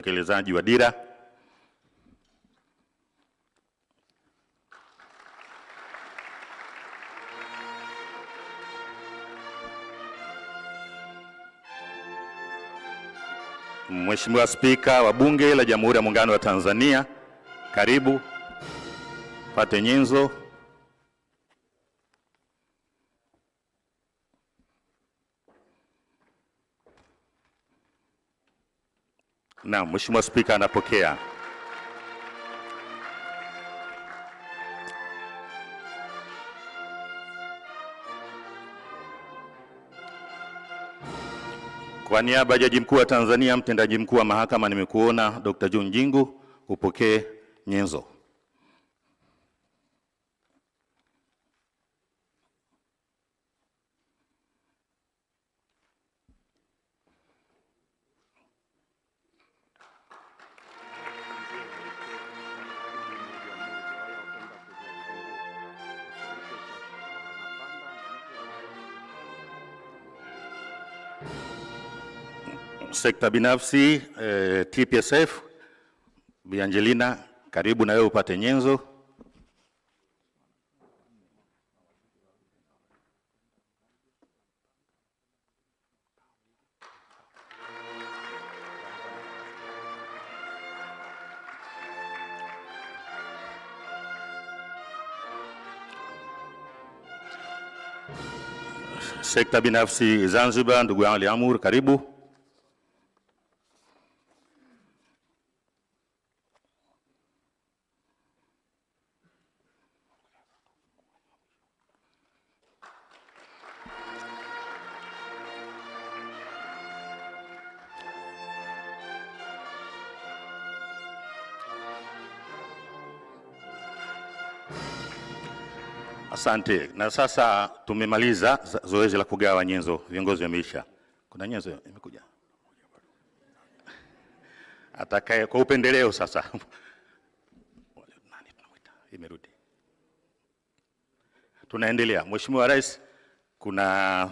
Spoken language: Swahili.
Utekelezaji wa dira. Mheshimiwa Spika wa Bunge la Jamhuri ya Muungano wa Tanzania, karibu pate nyenzo. Na Mheshimiwa Spika anapokea. Kwa niaba ya Jaji Mkuu wa Tanzania, mtendaji mkuu wa mahakama, nimekuona Dr. John Njingu, upokee nyenzo. Sekta binafsi, TPSF, Bi Angelina, karibu na wewe upate nyenzo. Sekta binafsi Zanzibar, ndugu Ali Amur, karibu. Asante. Na sasa tumemaliza zoezi la kugawa nyenzo. Viongozi wameisha. Kuna nyenzo imekuja. Atakaye kwa upendeleo sasa. Nani tunamuita? Imerudi. Tunaendelea. Mheshimiwa Rais, kuna